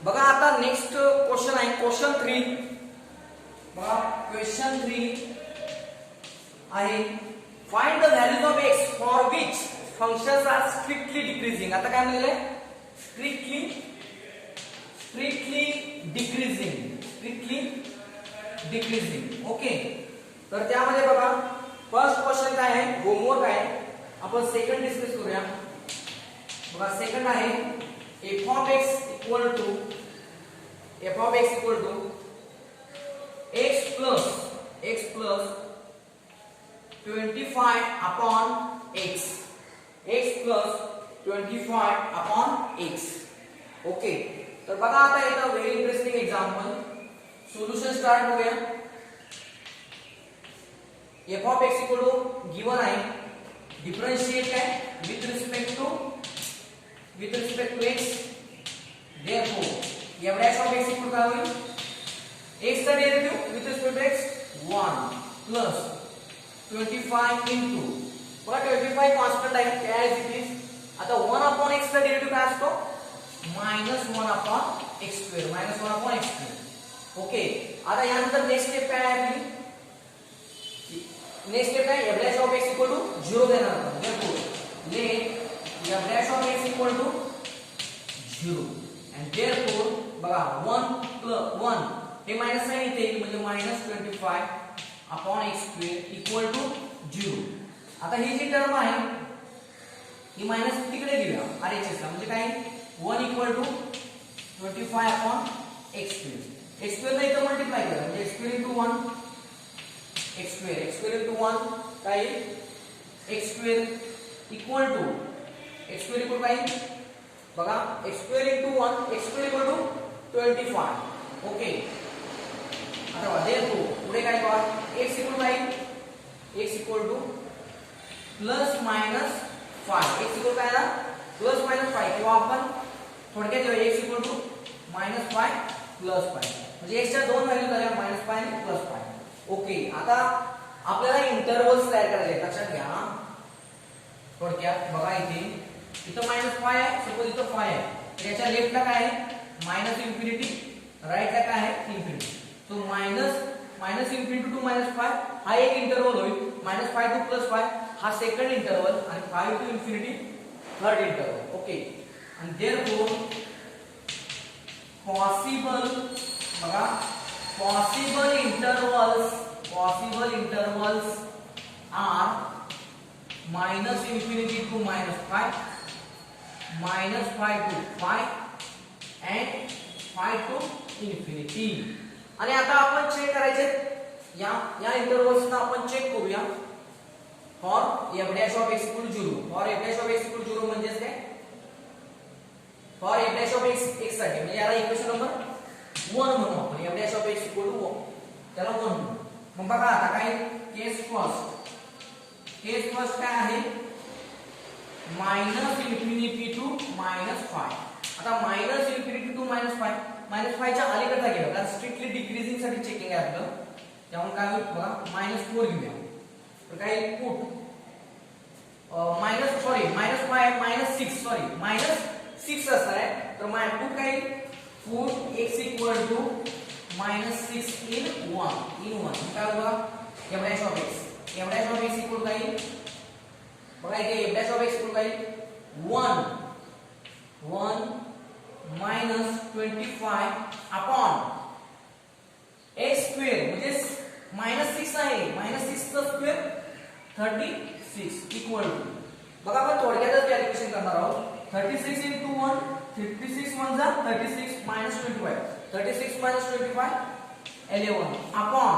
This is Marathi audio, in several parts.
बघा आता नेक्स्ट क्वेश्चन आहे क्वेश्चन 3. बघा क्वेश्चन 3 आहे find the values of x for which functions are strictly decreasing. आता काय म्हणले स्ट्रिक्टली डिक्रीजिंग. ओके, तर त्यामध्ये बघा फर्स्ट क्वेश्चन काय आहे, होमवर्क आहे. आपण सेकंड डिस्कस करूया. बघा सेकंड आहे f of x equal to x plus 25 upon x plus 25 upon x. Okay, तर बघा आता येतं very interesting example. Solution start करूया. f of x equal to given आहे, डिफरेंशिएट आहे with respect to x. therefore f dash of x equal काय होईल, x चा derivative with respect to x 1 plus 25 into बघा 25 कॉन्स्टंट आहे काय इट इज. आता 1 अपॉन x चा डेरिव्हेटिव्ह काय असतो, -1 upon x square, -1 upon x square. Okay, आता यानंतर नेक्स्ट स्टेप काय आहे आपली, नेक्स्ट स्टेप आहे f dash of x equal to 0 देणार आपण. therefore let f dash of x equal to 0 and therefore बघा 1 plus 1 हे मायनस साइन इथे येईल म्हणजे -25 upon x square equal to 0. आता ही जी टर्म आहे ही मायनस तिकडे घेऊया RHS ला, म्हणजे काय 1 equal to 25 upon x square. x square ने इथे मल्टिप्लाय करा म्हणजे x square into 1 x square into 1 काय x square equal to x square equal काय बघा x square into 1 x square equal to 25. Okay, आता बघा देखो पुढे काय करा x इक्वल काय x equal to plus minus 5. x equal काय ना प्लस मायनस 5 किंवा आपण थोडक्यात घेऊया x इक्वल टू -5 प्लस 5 म्हणजे x च्या दोन व्हॅल्यू झाल्या -5 आणि +5. ओके, आता आपल्याला इंटरवल्स तयार करायचे आहेत, लक्षात घ्या. थोडक्यात बघा इथं -5 आहे, सपोज इथं 5 आहे, तर याच्या लेफ्टला काय आहे -इन्फिनिटी, राईटला काय आहे इन्फिनिटी. सो -इन्फिनिटी टू -5 हा एक इंटरवल होईल, -5 टू +5 हा सेकंड इंटरवल आणि 5 to infinity third interval. Okay, आणि देयरफॉर पॉसिबल बघा possible intervals are -infinity to -5 -5 to 5 and 5 to infinity. आणि आता आपण चेक करायचे या इंटरवल्स ना आपण चेक करूया. For f dash of x equal to 0 for f dash of x equal to 0 म्हणजे काय, for f dash of x साठी म्हणजे याला इक्वेशन नंबर 1 म्हणू आपण. f dash of x equal to 1 त्याला 1 म्हणू. मग बघा आता काय केस फर्स्ट काय आहे -इन्फिनिटी टू -5. आता -इन्फिनिटी टू -5 च्या अलीकडचा घ्या कारण स्ट्रिक्टली डिक्रीजिंग साठी चेकिंग आहे आपलं. त्यामुळे काय होईल बघा -4 घेऊया. तर काय पुट -6 असणार आहे. तर पुट काय put x equal to -6 in 1 काय बघा f dash of x equal काय बघा इथे f dash of x equal काय 1 -25 अपॉन x स्क्वेअर म्हणजे -6 आहे, -6 चा स्क्वेअर 36 इक्वल टू बघा आपण थोडक्यातच कॅल्क्युलेशन करणार आहोत. 36 into 1 56 1 जा 36 -25 36 -25 11 अपॉन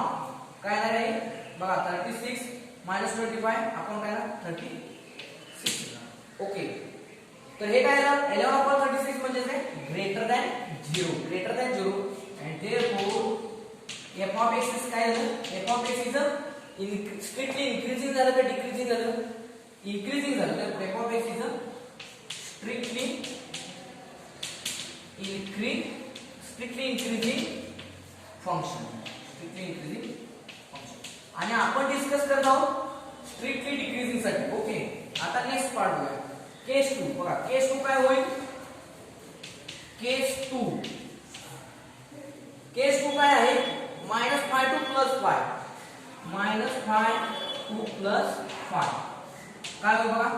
काय आहे बघा 36 -25 अपॉन काय 36. ओके, तर हे काय झालं 11 अपॉन 36 म्हणजे काय greater than 0 and therefore f of x is काय झालं f of x is strictly increasing झालं का डिक्रीजिंग झालं, इन्क्रीजिंग झालं. तर f of x is strictly increasing function. आणि आपण डिस्कस करत आहोत स्ट्रिक्टली डिक्रीजिंग साठी. ओके, आता नेक्स्ट पार्ट बघूया केस 2. बघा केस 2 काय होईल, केस 2 केस 2 काय आहे -5 to +5 -5 to +5 काय होईल बघा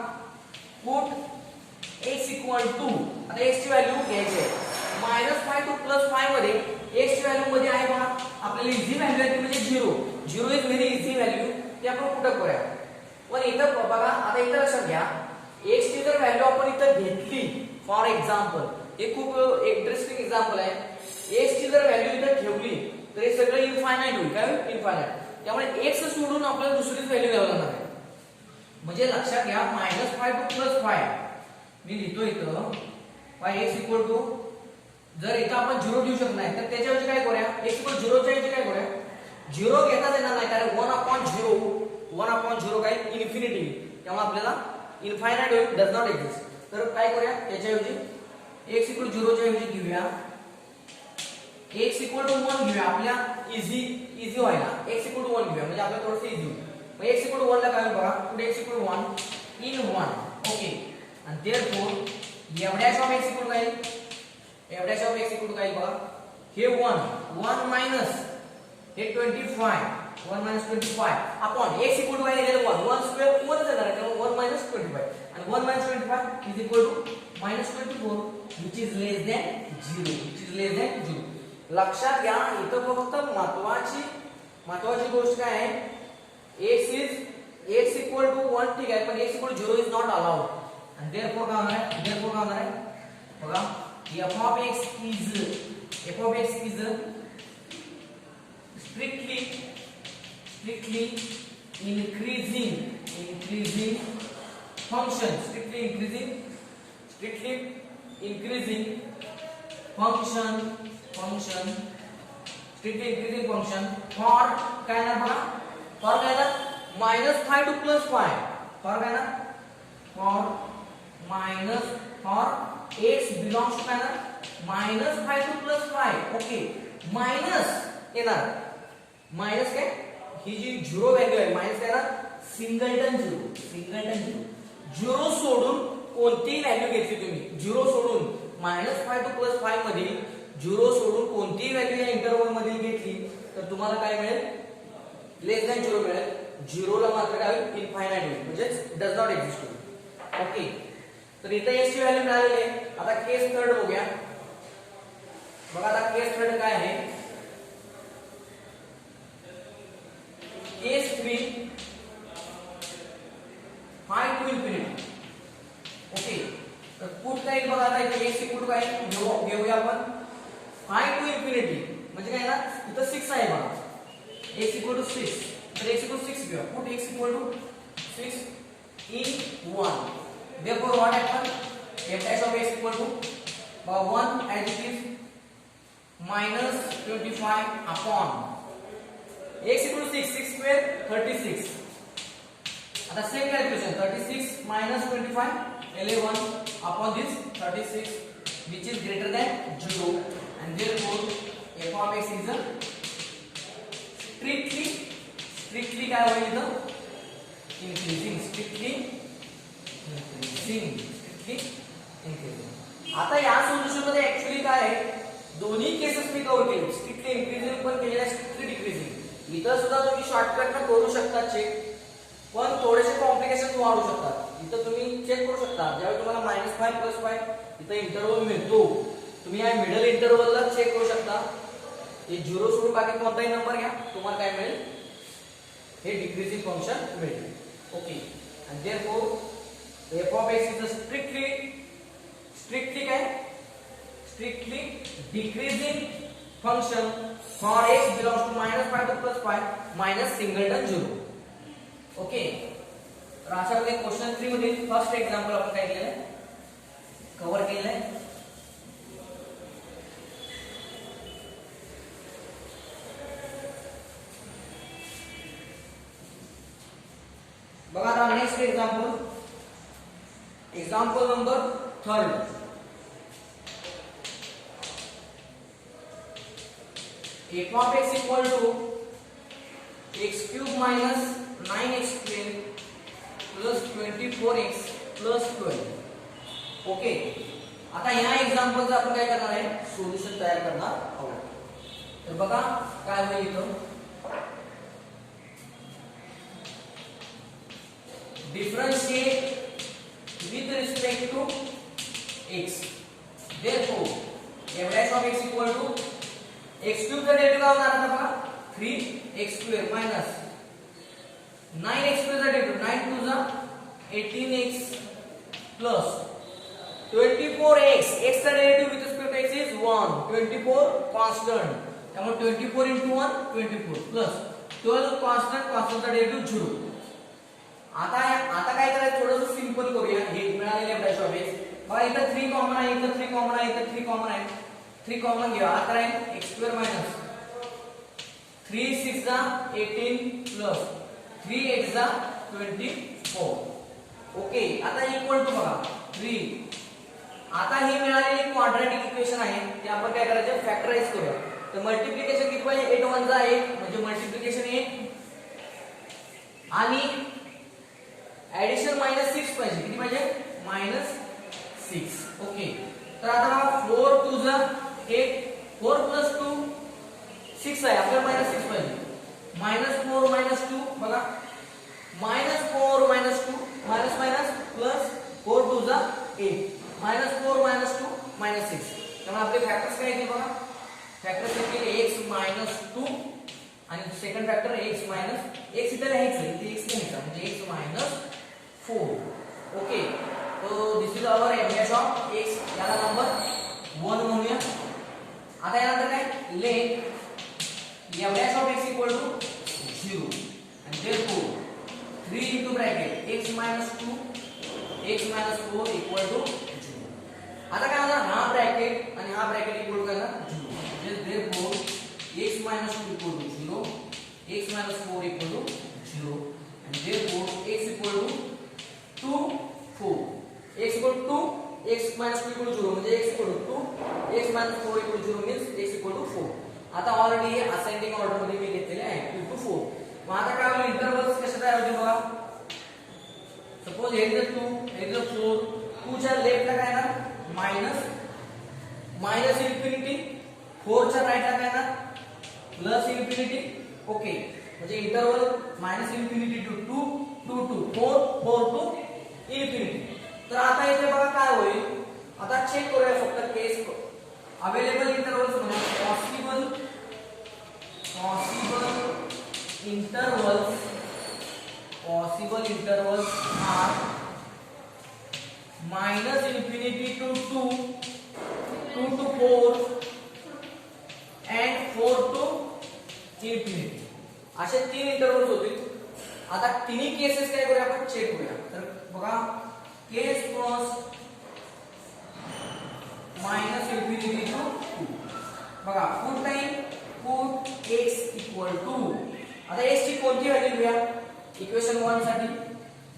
पुट x = आता x ची व्हॅल्यू घ्यायची आहे -5 to +5 मध्ये x ची व्हॅल्यू मध्ये आहे बघा आपल्याला इझी व्हॅल्यू आहे ती म्हणजे 0 इज व्हेरी इझी व्हॅल्यू ती आपण पुट करूया पण इथं बघा आता इथं लक्षात घ्या x ची जर व्हॅल्यू आपण इथं घेतली फॉर एक्झाम्पल हे खूप इंटरेस्टिंग एक्झाम्पल आहे x ची जर व्हॅल्यू इथं ठेवली तर हे सगळं इनफायनाइट होईल काय इनफायनाइट त्यामुळे x सोडून आपल्याला दुसरीच व्हॅल्यू घ्यावी लागणार आहे म्हणजे लक्षात घ्या -5 to +5 मी लिहितो इथं x जर इथं आपण 0 घेऊ शकत नाही तर त्याच्याऐवजी काय करूया x 0 च्या ऐवजी काय करूया 0 घेताच येणार नाही कारण 1/0 काय इन्फिनिटी त्यामुळे आपल्याला इनफायनाइट होईल डज नॉट एक्झिस्ट तर काय करूया त्याच्याऐवजी x 0 च्या ऐवजी घेऊया x 1 घेऊया आपल्या इझी व्हायला x 1 घेऊया म्हणजे आपल्याला थोडंसं इझी होईल मग x 1 ला काय होईल बघा पुढे x 1 in 1 ओके आणि देयरफॉर एवढ्याच ऑफ x काय एवढ्याच ऑफ x काय बघा हे 1 मायनस हे 25 1 minus 25 upon x equal to काय दिलेलं 1 स्क्वेअर 1 च येणार त्यामुळे 1 minus 25 आणि 1 minus 25 is equal to -24 which is less than 0 लक्षात घ्या इथं फक्त महत्वाची गोष्ट काय आहे x equal to 1 ठीक आहे पण x equal to 0 is not allowed and therefore काय होणार आहे बघा f of x is strictly increasing function strictly increasing for काय ना बघा for काय ना -5 to +5 for काय ना for x belongs to काय ना -5 to +5 ओके मायनस येणार मायनस काय ही जी 0 व्हॅल्यू आहे मायनस काय ना सिंगलटन 0 सोडून कोणतीही व्हॅल्यू घेतली तुम्ही 0 सोडून -5 to +5 मधील 0 सोडून कोणतीही व्हॅल्यू या इंटरवल मधील घेतली तर तुम्हाला काय मिळेल लेस दॅन 0 मिळेल 0 ला मात्र काय होईल इनफायनाइट होईल म्हणजे डज नॉट एक्झिस्ट होईल ओके तर इथे x ची व्हॅल्यू मिळालेली आहे आता केस थर्ड बघूया बघा आता केस थर्ड काय आहे केस 3 5 to infinity ओके तर पुट काय बघा आता इथे x इक्वल टू काय घेऊया आपण 5 to infinity म्हणजे काय ना इथं 6 आहे बघा x इक्वल टू 6 तर x इक्वल टू 6 घेऊया put x equal to 6 in 1 therefore what happen f dash of x equal to 1 as it is -25 upon x equal to 6 square 36 आता same calculation 36 minus 25 11 upon this 36 which is greater than 0 and therefore f of x is a strictly काय होईल इथं increasing आता या सोल्युशन मध्ये ऍक्च्युअली काय आहे दोन्ही केसेस मी कव्हर केले स्ट्रिक्टली इन्क्रीजिंग पण केलेला स्ट्रिक्टली डिक्रीजिंग इथं सुद्धा तुम्ही शॉर्टकट न करू शकता चेक पण थोडेसे कॉम्प्लिकेशन्स वाढू शकतात इथं तुम्ही चेक करू शकता ज्यावेळी तुम्हाला -5 +5 इथं इंटरवल मिळतो तुम्ही या मिडल इंटरवलला चेक करू शकता हे 0 सोडून बाकी कोणताही नंबर घ्या तुम्हाला काय मिळेल हे डिक्रीजिंग फंक्शन मिळेल okay and therefore f of x is a strictly decreasing function for x belongs to -5 to +5 minus singleton 0 okay तर अशा प्रकारे क्वेश्चन 3 मधील फर्स्ट एक्झाम्पल आपण काय केलेलं आहे कव्हर केलेलं आहे बघा आता next example number 3 f of x equal to x cube minus 9x square plus 24x plus 12 okay आता या एक्झाम्पलचं आपण काय करणार आहे सोल्युशन तयार करणार आहोत तर बघा काय होईल इथं, differentiate with respect to x. Therefore, f dash of x equal to x cube चा डेरिव्हेटिव्ह काय होणार आता बघा 3x square minus 9x square चा डेरिव्हेटिव्ह 9 2 जा 18x plus 24x, x चा derivative with respect to x is 1, 24 constant, त्यामुळे 24 into 1 24 plus 12 constant, constant चा डेरिव्हेटिव्ह 0. आता काय करायचं, थोडंसं सिंपल करूया. हे मिळालेले f dash of x बघा, इथं 3 कॉमन आहे, इथं 3 कॉमन आहे, इथं 3 कॉमन आहे, 3 कॉमन घ्या. आता राहील x square minus 3 6 जा 18 plus 3x जा 24. ओके, आता इक्वल टू बघा 3. आता ही मिळालेली क्वाड्रॅटिक इक्वेशन आहे, ते आपण काय करायचं, फॅक्टराइज करूया. तर मल्टिप्लिकेशन किती पाहिजे, 8 1 जा 1 म्हणजे मल्टिप्लिकेशन 1 आणि ऍडिशन -6 पाहिजे. किती पाहिजे, -6. ओके, तर आता 4 2 जा 8, 4 plus 2 6 आहे, आपल्याला -6 पाहिजे. -4 -2 बघा, -4 -2 मायनस मायनस प्लस 4 2 जा 8, -4 -2 -6. त्यामुळे आपले फॅक्टर्स काय येतील बघा, फॅक्टर्स येतील x - 2 आणि सेकंड फॅक्टर x x इथे लिहायचं, इथे x लिहायचा म्हणजे x - 4. ओके, तो this is our f dash of x, याला नंबर 1 म्हणूया. आता यानंतर काय, let f dash of x equal to 0 and therefore 3 into bracket x - 2 x - 4 equal to 0. आता काय होणार, हा ब्रॅकेट आणि हा ब्रॅकेट इक्वल काय होणार 0. म्हणजे therefore x - 2 equal to 0, x - 4 equal to 0 and therefore x equal to 2 4. x equal to 2, x - 2 equal to 0 म्हणजे x equal to 2, x - 4 equal to 0 means x equal to 4. आता ऑलरेडी असेंडिंग ऑर्डर मध्ये मी घेतलेले आहे 2 to 4. मग आता काय होईल, इंटरवल्स कसे तयार होतील बघा. सपोज हे इज 2, हे इज 4, 2 च्या लेफ्टला काय येणार मायनस इन्फिनिटी, 4 च्या राईटला काय येणार प्लस इन्फिनिटी. ओके, म्हणजे interval -infinity to 2, 2 to 4, 4 to infinity. तर आता इथे बघा काय होईल, आता चेक करूया फक्त केस अवेलेबल इंटरवल्स म्हणून possible intervals are -infinity to 2, 2 to 4 and 4 to infinity. असे 3 इंटरवल्स होतील. आता तिन्ही केसेस काय करूया आपण, चेक करूया. तर बघा, केस फर्स्ट -infinity to 2. बघा, put time put x equal to, आता x ची कोणती व्हॅल्यू घेऊया इक्वेशन 1 साठी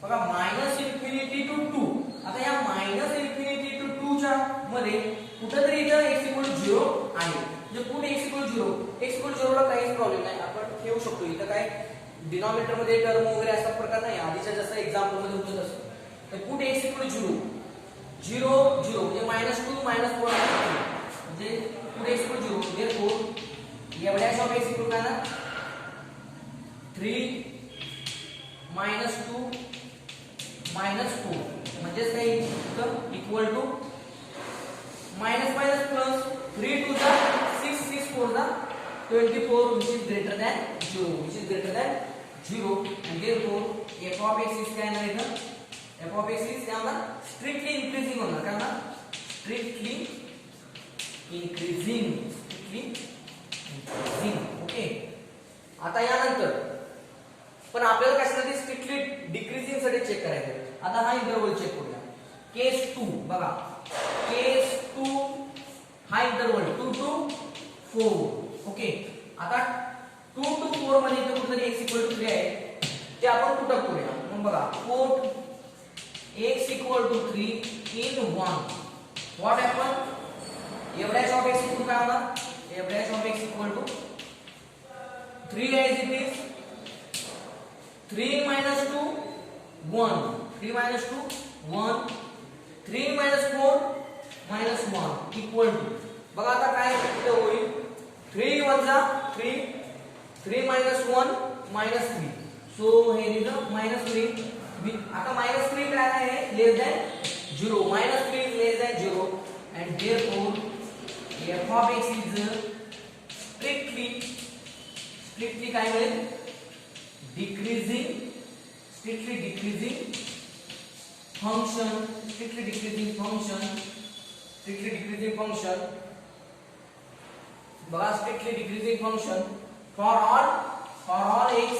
बघा, -infinity to 2. आता या -infinity to 2 च्या मध्ये कुठेतरी इथं x equal to 0 आहे. म्हणजे put x equal to 0, x equal to 0 ला काहीच प्रॉब्लेम नाही, आपण ठेवू शकतो. इथं काय डिनॉमिनेटर मध्ये टर्म वगैरे असा प्रकार नाही, आधीच्या जसं एक्झाम्पल मध्ये होतं तसं. तर पुट x equal to 0 0 0 म्हणजे -2 -4 म्हणजे put x equal to 0. therefore f dash of x equal to 3 -2 -4 म्हणजे काय equal to minus minus plus 3 2 जा 6 6 4 जा 24 which is greater than 0 and therefore f of x is काय ना इथं f of x is काय होणार, स्ट्रिक्टली इन्क्रीजिंग होणार. काय होणार, स्ट्रिक्टली इन्क्रीजिंग. ओके, आता यानंतर पण आपल्याला कशासाठी स्ट्रिक्टली डिक्रीजिंग साठी चेक करायचं. आता हा इंटरवल चेक करूया. केस 2 बघा, केस 2 हा इंटरवल 2 to 4. ओके, आता 2 to 4 मध्ये इथे कुठेतरी x equal to 3 आहे, ते आपण पुटअप करूया. मग बघा, 4 x equal to 3 in 1. what happened, f dash of x equal to काय होणार, f dash of x equal to 3 as it is 3 minus 2 1, 3 minus 2 1, 3 minus 4 minus 1 equal to. बघा आता काय होईल, 3 1 जा 3, 3 minus 1 minus 3. So here is a minus 3. आता minus 3 काय आहे less than 0. Minus 3 is less than 0 and therefore f of x is strictly काय मिळेल decreasing function बघा strictly decreasing function for all x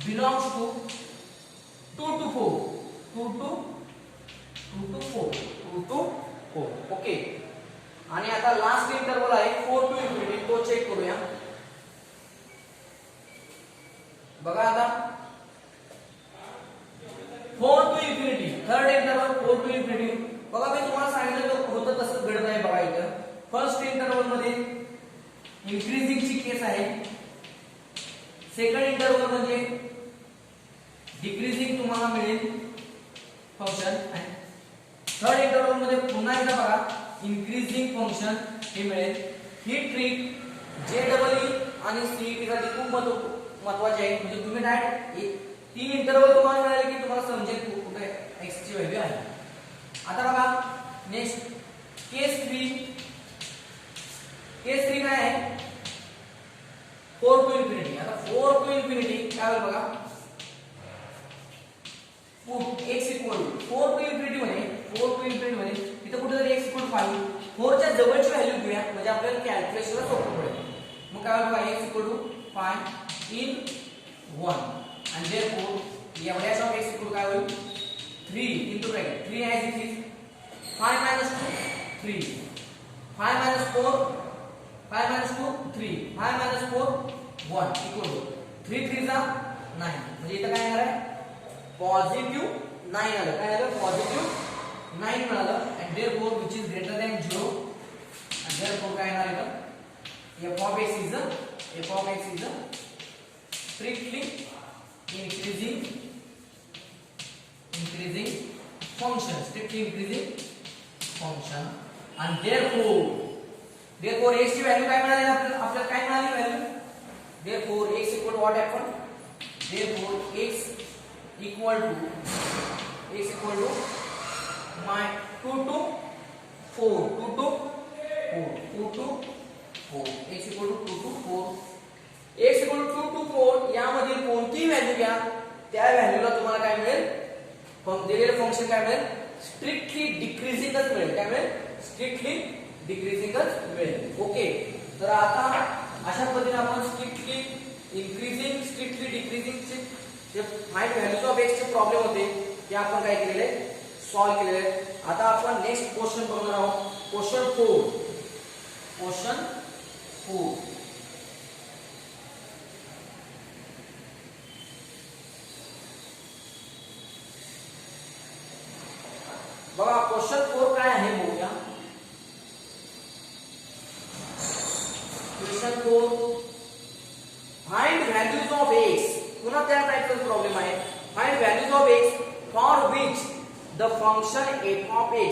belongs to 2 to 4 okay. आणि आता लास्ट इंटरवल आहे 4 to infinity, तो चेक करूया. बघा आता 4 to infinity third interval 4 to infinity. बघा मी तुम्हाला सांगितलं होतं तसंच घडत आहे. बघा इथं फर्स्ट इंटरवल मध्ये इन्क्रीजिंग ची केस आहे, सेकंड इंटरवल मध्ये डिक्रीजिंग तुम्हाला मिळेल फंक्शन आणि थर्ड इंटरवल मध्ये पुन्हा एकदा बघा इन्क्रीजिंग फंक्शन हे मिळेल. ही ट्रिक JEE आणि CET साठी खूप महत्त्वाची आहे. म्हणजे तुम्ही डायरेक्ट 3 इंटरवल तुम्हाला मिळाले की तुम्हाला समजेल कुठे x ची व्हॅल्यू आहे. आता बघा नेक्स्ट केस 3 काय आहे 4 to infinity. आता 4 to infinity काय होईल बघा x इक्वल 4 to infinity मध्ये इथं कुठेतरी x इक्वल 5 4 च्या जवळची व्हॅल्यू घेऊया म्हणजे आपल्याला कॅल्क्युलेशनला सोपं पडेल. मग काय होईल बघा x equal to 5 in 1 and therefore f of x equal काय होईल 3 into bracket 3 as it is 5 minus 2 3 5 minus 4 5 minus 2 3 5 minus 4 1 equal to 3 3 जा 9. म्हणजे इथं काय येणार आहे पॉझिटिव्ह 9 आलं. काय आलं पॉझिटिव्ह 9 मिळालं and therefore which is greater than 0 and therefore काय येणार आहे f of x is a strictly increasing function and therefore x ची व्हॅल्यू काय मिळाली आपल्याला काय मिळाली value therefore x equal to what happened therefore x equal to my 2 to 4 x equal to 2 to 4 x equal to 2 to 4 यामधील कोणतीही व्हॅल्यू घ्या त्या व्हॅल्यूला तुम्हाला काय मिळेल दिलेलं फंक्शन काय मिळेल स्ट्रिक्टली डिक्रीजिंगच मिळेल. काय मिळेल स्ट्रिक्टली डिक्रीजिंगच मिळेल. ओके. तर आता अशा पद्धतीने आपण स्ट्रिक्टली इन्क्रीजिंग स्ट्रिक्टली डिक्रीजिंगचे जे फाइंड व्हॅल्यूज ऑफ x चे प्रॉब्लेम होते ते आपण काय केलेले सॉल्व केलेले. आता आपण नेक्स्ट क्वेश्चन बघणार आहोत. क्वेश्चन 4 बघा क्वेश्चन 4 काय आहे बघूया. Question 4 find values of x. पुन्हा त्या टाइपचा प्रॉब्लेम आहे. Find values of x for which the function f of x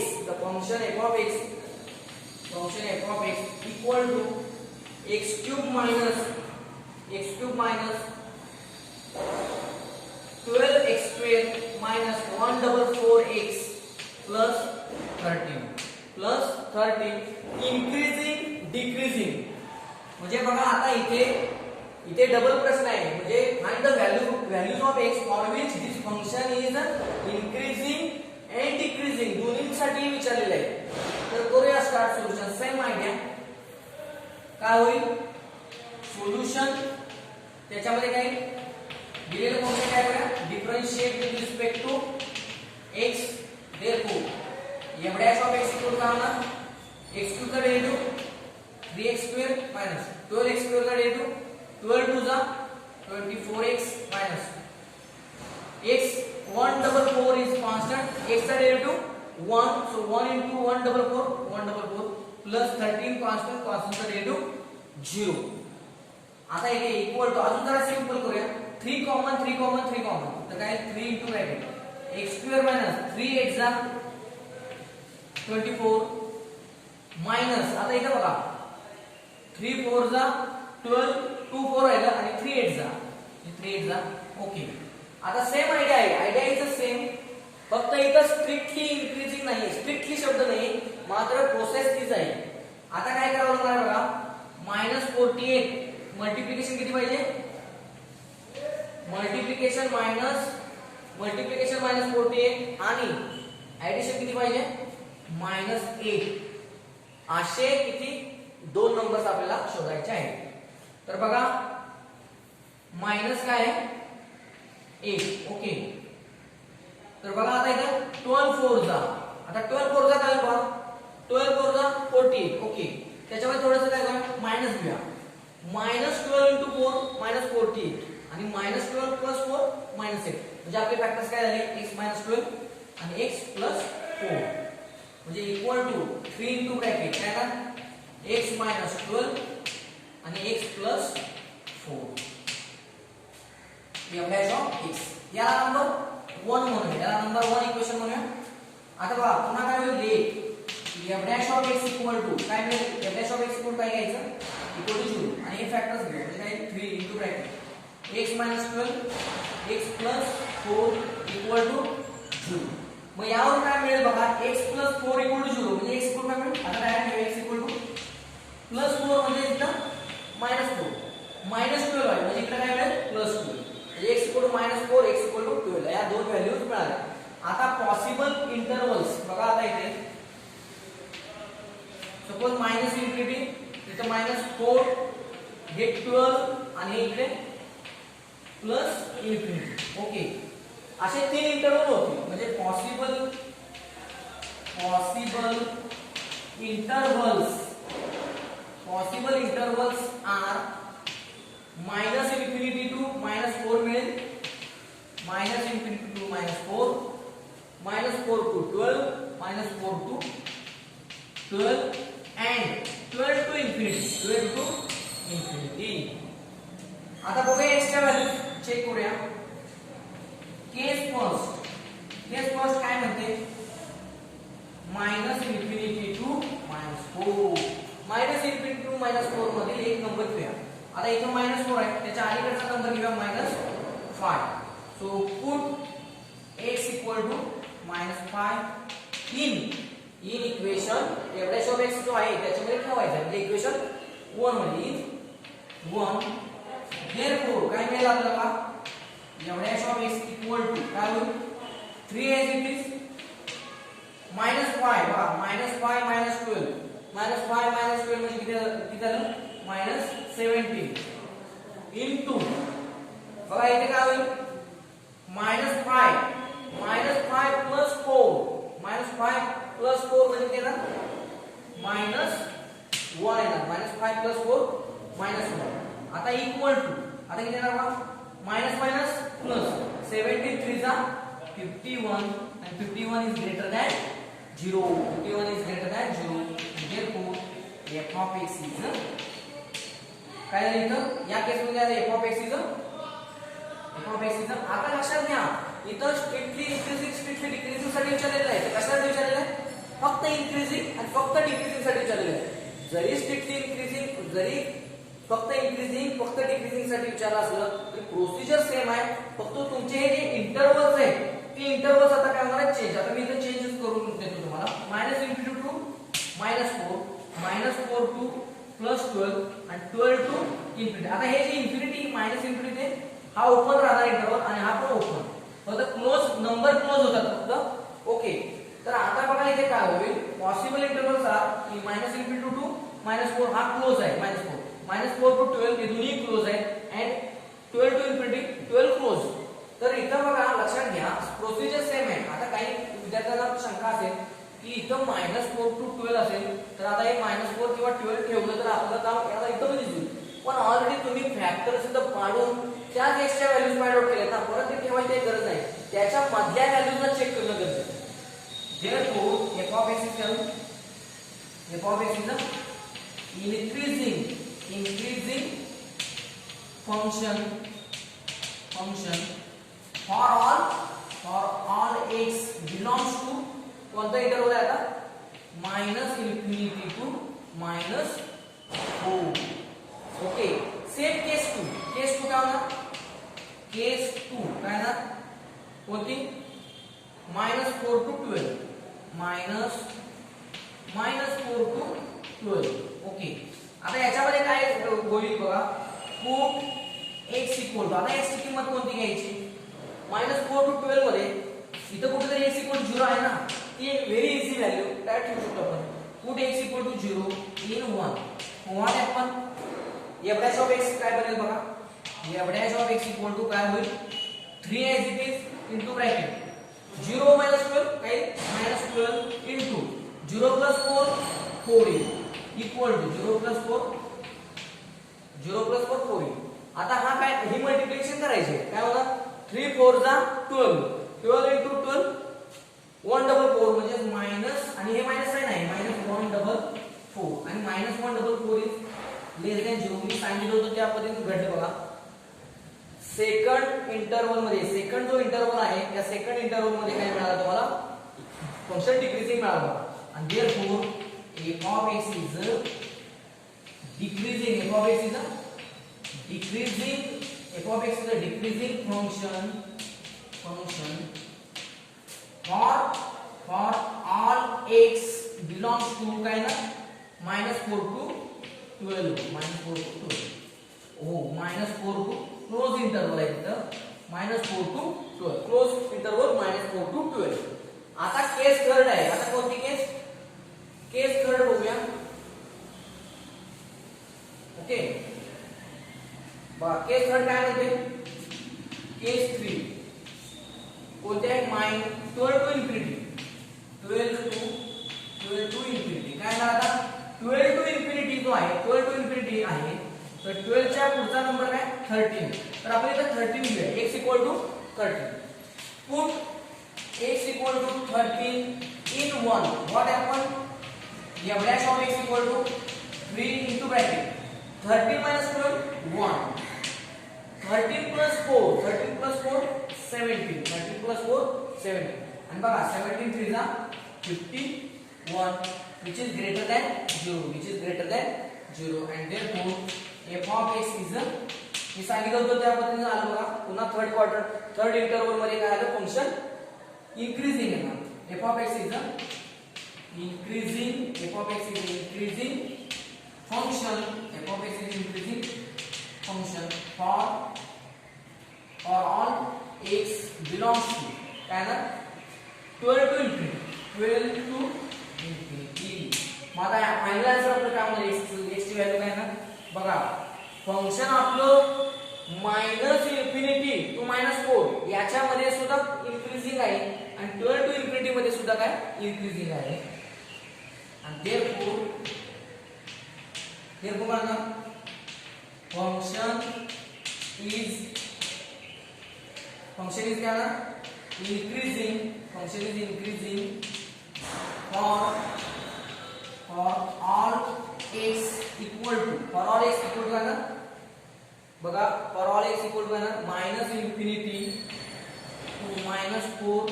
equal to x cube minus 12x square minus 144x plus 13 increasing decreasing. म्हणजे बघा आता इथे डबल प्रश्न आहे. म्हणजे find the values of x for which this function is increasing and decreasing दोन्हीसाठी विचारलेलं आहे. तर करूया स्टार्ट सोल्युशन. सेम आयडिया काय होईल सोल्युशन त्याच्यामध्ये काय दिलेलं फंक्शन काय करूया differentiate with respect to x. therefore f dash of x equal to ना x cube का derivative 3x square minus 12x square का डेरिवेटिव 12 2 जा 24x minus x 144 is constant x का derivative 1 so 1 into 144 plus 13 constant का डेरिवेटिव 0. आता इथे इक्वल टू अजून जरा सिंपल करूया 3 कॉमन तर काय 3 into bracket x square minus 3x जा 24 minus आता इथे बघा 3 4 जा 12, 2 4 राहिलं आणि 3 8 जा 3 8 जा. ओके, आता सेम आयडिया आहे, आयडिया इज सेम, फक्त इथं स्ट्रिक्टली इन्क्रीजिंग नाही, स्ट्रिक्टली शब्द नाही, मात्र प्रोसेस तीच आहे. आता काय करावं लागणार बघा, -48 मल्टिप्लिकेशन किती पाहिजे, मल्टिप्लिकेशन मायनस 48 आणि ऍडिशन किती पाहिजे -8. असे किती 2 नंबर्स आपल्याला शोधायचे आहेत. तर बघा मायनस काय आहे 8. ओके, तर बघा आता इथं 12 4 जा, आता 12 4 जा काय बघा, 12 4 जा 48. ओके, त्याच्यामध्ये थोडंसं काय करा मायनस घेऊया, -12 × 4 -48 आणि -12 + 4 -8. म्हणजे आपले फॅक्टर्स काय झाले, x - 12 आणि x + 4 म्हणजे इक्वल टू 3 × ब्रॅकेट काय ना x - 12 आणि x + 4 f dash of x. याला नंबर 1 म्हणूया, याला नंबर 1 इक्वेशन म्हणूया. आता बघा पुन्हा काय होईल, f dash of x equal to काय मिळेल, f dash of x equal काय घ्यायचं, इक्वल टू 0 आणि हे फॅक्टर्स घ्या, म्हणजे काय 3 × bracket x - 12 x + 4 equal to 0. मग यावर काय मिळेल बघा, x + 4 इक्वल टू 0 म्हणजे x इक्वल काय मिळेल, आता डायरेक्ट x इक्वल टू +4 म्हणजे इथं -4 -12 आहे म्हणजे इकडे काय मिळेल +2 म्हणजे x equal to -4 x equal to 12. या दोन व्हॅल्यूज मिळाल्या. आता पॉसिबल इंटरवल्स बघा, आता इथे सपोज -∞ इथं -4 हे 12 आणि इकडे +∞. ओके, असे 3 इंटरवल होते. म्हणजे पॉसिबल इंटरवल्स आर -∞ टू -4 मिळेल, -∞ to -4, -4 to 12, -4 to 12 and 12 to infinity. आता बघूया एक्सच्या व्हॅल्यू चेक करूया. केस फर्स्ट काय म्हणते, -∞ टू -4, -∞ टू -4 मध्ये एक नंबर घेऊया. आता इथं -4 आहे, त्याच्या अलीकडचा नंबर घेऊया -5. So put x equal to -5 in equation f dash of x जो आहे त्याच्यामध्ये ठेवायचा, म्हणजे इक्वेशन 1 मध्ये इन 1. therefore काय मिळेल आपल्याला, f dash of x equal to काय होईल 3 as it is -5 बघा, -5 -12 -5 -12 म्हणजे किती झालं -17 into बघा इथे काय होईल -5 + 4 -5 + 4 म्हणजे किती येणार -1 येणार, -5 + 4 -1. आता इक्वल टू आता किती येणार बघा मायनस प्लस 73 जा 51 and 51 is greater than 0. 51 is greater than 0. Therefore f of x is काय झालं इथं या केस मध्ये आता f of x is आता लक्षात घ्या इथं स्ट्रिक्टली इन्क्रीजिंग स्ट्रिक्टली डिक्रीजिंग साठी विचारलेलं आहे, कशासाठी विचारलेलं आहे, फक्त इन्क्रीजिंग आणि फक्त डिक्रीजिंग साठी विचारलेलं आहे. जरी स्ट्रिक्टली इन्क्रीजिंग जरी फक्त इन्क्रीजिंग फक्त डिक्रीजिंग साठी विचारलं असलं तरी प्रोसिजर सेम आहे. फक्त तुमचे हे जे इंटरवल्स आहेत ते इंटरवल्स आता काय होणार आहे चेंज. आता मी इथे चेंजेस करून देतो तुम्हाला -∞ टू -4 -4 टू +12 आणि 12 टू इन्फिनिटी. आता हे जे इन्फिनिटी -∞ आहे हा ओपन राहणार इंटरवल आणि हा पण ओपन, फक्त क्लोज नंबर क्लोज होतात फक्त. ओके, तर आता बघा इथे काय होईल पॉसिबल इंटरवल्स आर -∞ टू -4 हा क्लोज आहे, -4 टू 12 हे दोन्ही क्लोज आहेत and 12 टू इन्फिनिटी 12 क्लोज. तर इथं बघा लक्षात घ्या प्रोसिजर सेम आहे. आता काही विद्यार्थ्यांना शंका असेल की इथं -4 टू 12 असेल तर आता हे -4 किंवा 12 ठेवलं तर आपलं काम याला इथं पण दिसेल, पण ऑलरेडी तुम्ही फॅक्टर्स इथं पाडून त्याच एक्सच्या व्हॅल्यूज फाइंड आउट केले ना, परत ते ठेवायची गरज नाही, त्याच्या मधल्या व्हॅल्यूजला चेक करणं गरजेचं आहे. Therefore f of x is an increasing function for all x belongs to कोणता इंटरवल आहे आता -∞ टू -4. होणार केस 2 काय ना कोणती -4 to 12 -4 to 12 ओके. आता याच्यामध्ये काय होईल बघा पुट x इक्वल टू आता x ची किंमत कोणती घ्यायची -4 to 12 मध्ये इथं कुठेतरी x इक्वल टू 0 आहे ना ती एक व्हेरी इझी व्हॅल्यू काय ठेवू शकतो आपण put x equal to 0 in 1 what happen f dash of x काय बनेल बघा f dash of x equal to काय होईल 3 as it is into bracket 0 minus 12 काय -12 into 0 plus 4 4 equal to 0 plus 4 4 आता हा काय ही मल्टिप्लिकेशन करायची काय होणार 3 4 जा 12 12 into 12 144 म्हणजे मायनस आणि हे मायनस साइन आहे -144 आणि -144 इज लेस दॅन 0 मी सांगितलं होतं त्या पद्धतीने घडलं बघा. सेकंड इंटरवल मध्ये सेकंड जो इंटरवल आहे त्या सेकंड इंटरवल मध्ये काय मिळालं तुम्हाला फंक्शन डिक्रीजिंग मिळालं आणि therefore f of x is decreasing f of x is a decreasing function for all x belongs to काय ना -4 to 12 -4 to क्लोज इंटरवल आहे तिथं -4 to 12 क्लोज इंटरवल -4 to 12. आता केस थर्ड आहे आता कोणती केस थर्ड बघूया ओके बघा केस थर्ड काय म्हणते केस 3 कोणते आहे -12 to इन्फिनिटी 12 to इन्फिनिटी काय ना आता 12 to इन्फिनिटी जो आहे 12 to इन्फिनिटी आहे तर 12 च्या पुढचा नंबर काय 13 तर आपण इथे 13 घेऊया x equal to 13 put x equal to 13 in 1 what happen f dash of x equal to 3 into bracket 13 minus 12 1 13 plus 4 17 13 plus 4 17 आणि बघा 17 3 जा 51 which is greater than 0 and therefore f of x is मी सांगितलं होतं त्या पद्धतीने आलं बघा पुन्हा थर्ड इंटरवल मध्ये काय आलं फंक्शन इन्क्रीजिंग येणार f of x is increasing function for all x belongs to काय ना 12 to infinity मग आता फायनल आन्सर आपलं काय म्हणजे x ची व्हॅल्यू काय ना बघा फंक्शन आपलं -इन्फिनिटी टू -4 याच्यामध्ये सुद्धा इन्क्रीजिंग आहे आणि 12 टू इन्फिनिटी मध्ये सुद्धा काय इन्क्रीजिंग आहे आणि therefore बघा फंक्शन इज काय ना increasing for all x equal to काय ना बघा for all x equal to काय ना -इन्फिनिटी टू -4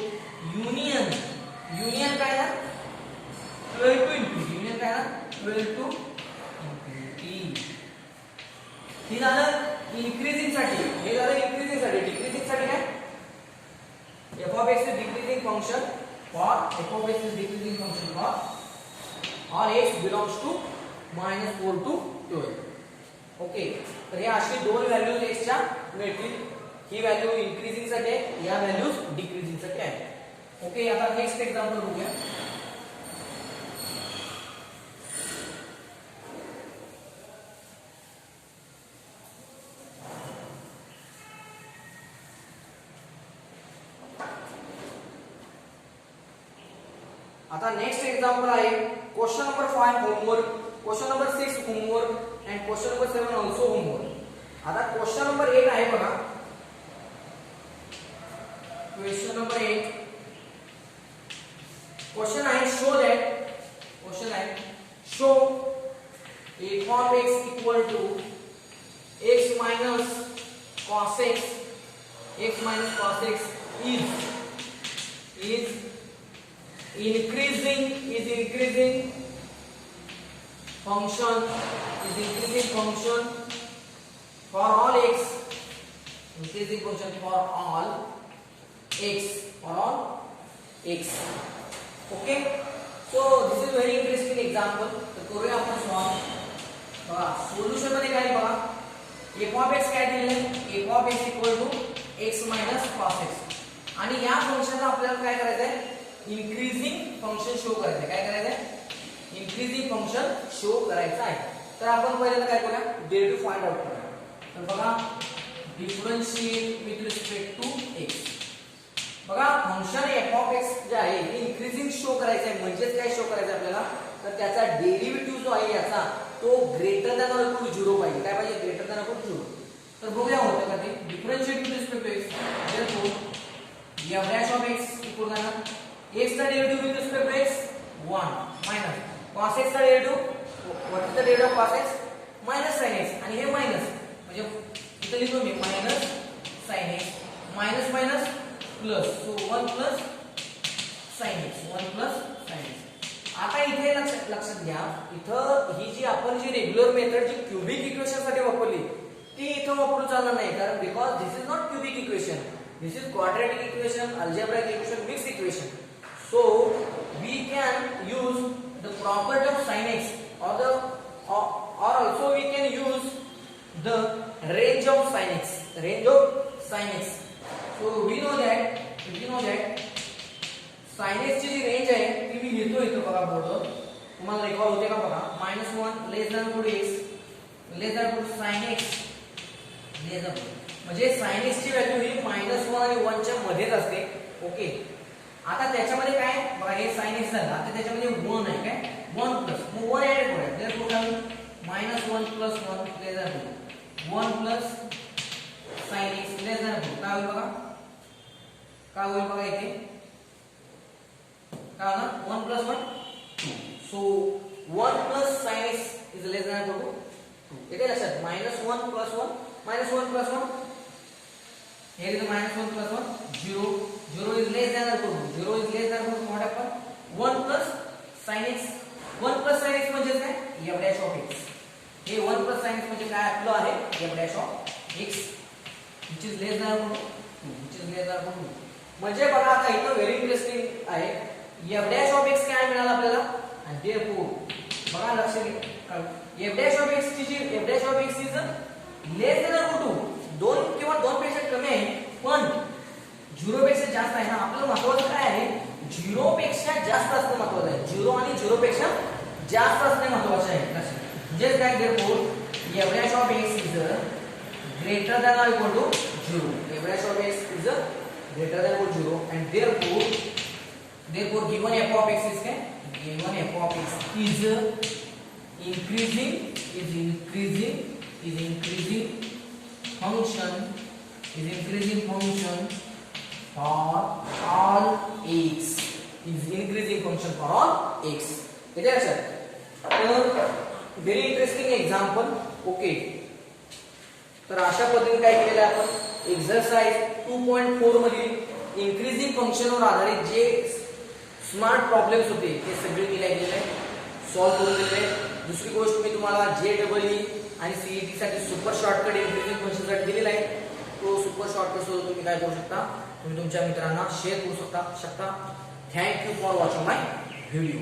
युनियन काय ना 12 to infinity काय ना 12 to infinity हे झालं इन्क्रीजिंग साठी डिक्रीजिंग साठी काय f of x is decreasing function for all x belongs to -4 to 12 okay तर हे अशी दोन व्हॅल्यूज x च्या मिळतील ही व्हॅल्यू इन्क्रीजिंग साठी आहे या व्हॅल्यूज डिक्रीजिंग साठी आहे ओके आता नेक्स्ट एक्झाम्पल बघूया आता नेक्स्ट एग्जांपल आहे question number 5 homework question number 6 homework end question number 7 also homework आता क्वेश्चन नंबर 8 आहे बघा क्वेश्चन नंबर 8 क्वेश्चन आहे show f of x equal to x minus cos x is increasing function for all x increasing function for all x. Okay, so this is very interesting example. तर करूया आपण सॉल्व. बघा सोल्युशन मध्ये काय बघा, f of x काय दिले, f of x equal to x minus cos x. आणि या फंक्शनला आपल्याला काय करायचं आहे, इन्क्रीजिंग फंक्शन शो करायचं आहे. काय करायचं आहे, इन्क्रीजिंग फंक्शन शो करायचं आहे. तर आपण पहिल्यांदा काय करूया, डेरिव्हेटिव्ह फाइंड आउट करूया. तर बघा differentiate with respect to x. बघा फंक्शन f of x जे आहे ते इन्क्रीजिंग शो करायचं आहे. म्हणजे काय शो करायचं आपल्याला, तर त्याचा डेरिव्हेटिव्ह जो आहे याचा तो greater than or equal to 0 पाहिजे. काय पाहिजे, greater than or equal to 0. तर बघूया होतं का ते. Differentiate with respect to x, therefore f dash of x equal to x चा derivative with respect to x 1 minus cos x चा derivative, what is the derivative of cos x, minus sin x. आणि हे मायनस म्हणजे इथे लिहितो मी minus sin x minus minus plus, so 1 plus sin x, 1 plus sin x. आता इथे लक्षात घ्या, इथं ही जी आपण जी रेग्युलर मेथड जी क्यूबिक इक्वेशन साठी वापरली ती इथं वापरून चालणार नाही. कारण because this is not cubic equation, this is quadratic equation, algebraic equation, mixed equation. So we can use the property of sin x or also we can use the range of sin x, so we know that sin x ची जी रेंज आहे ती मी लिहितो इथं बघा बोर्डवर, तुम्हाला रिकॉल होते का बघा. -1 less than two x less than two sin x less than, म्हणजे sin x ची व्हॅल्यू ही -1 आणि 1 च्या मध्येच असते. ओके, आता त्याच्यामध्ये काय बघा, हे sin x झाला, आता त्याच्यामध्ये 1 आहे काय, 1 प्लस, मग 1 ऍड करूया. देयरफॉर काय -1 plus 1 less than 1 plus sin x less than 2. काय होईल बघा, काय होईल बघा इथे, काय होणार, 1 plus 1 2. So 1 plus sin x is less than 2. इथे लक्षात -1 plus 1 -1 plus 1. Here is -1 plus 1 0. 0 is less than or equal to 0 is less than or equal to what happen, 1 plus sin x. 1 plus sin x म्हणजे काय, f dash of x. हे 1 plus sin x म्हणजे काय आपलं आहे, f dash of x which is less than or equal to 2, which is less than or equal to 2. म्हणजे बघा आता इथं व्हेरी इंटरेस्टिंग आहे, f dash of x काय मिळालं आपल्याला, आणि therefore बघा लक्ष द्या, f dash of x ची f dash of x is less than or equal to 2 किंवा 2 पेक्षा कमी आहे, पण 0 पेक्षा जास्त आहे ना. आपल्याला महत्त्वाचं काय आहे, 0 पेक्षा जास्त असणं महत्त्वाचं आहे. 0 आणि 0 पेक्षा जास्त असणे महत्त्वाचे आहे. म्हणजे काय, therefore f dash of x is greater than or equal to 0. f dash of x is greater than or equal to 0 and therefore given f of x is काय, given f of x is increasing function for all x, is increasing function for all x. इथे लक्षात, तर व्हेरी इंटरेस्टिंग एक्झाम्पल. ओके, तर अशा पद्धतीने काय केलेलं आहे आपण, एक्सरसाइज 2.4 मधील इन्क्रीजिंग फंक्शनवर आधारित जे स्मार्ट प्रॉब्लेम्स होते ते सगळे दिले गेलेले आहे, सॉल्व्ह करून दिलेले आहे. दुसरी गोष्ट मी तुम्हाला JEE आणि CET साठी सुपर शॉर्टकट इन्क्रीजिंग फंक्शन साठी दिलेला आहे. तो सुपर शॉर्टकट सुद्धा तुम्ही काय करू शकता, तुम्ही तुमच्या मित्रांना शेअर करू शकता. Thank you for watching my video.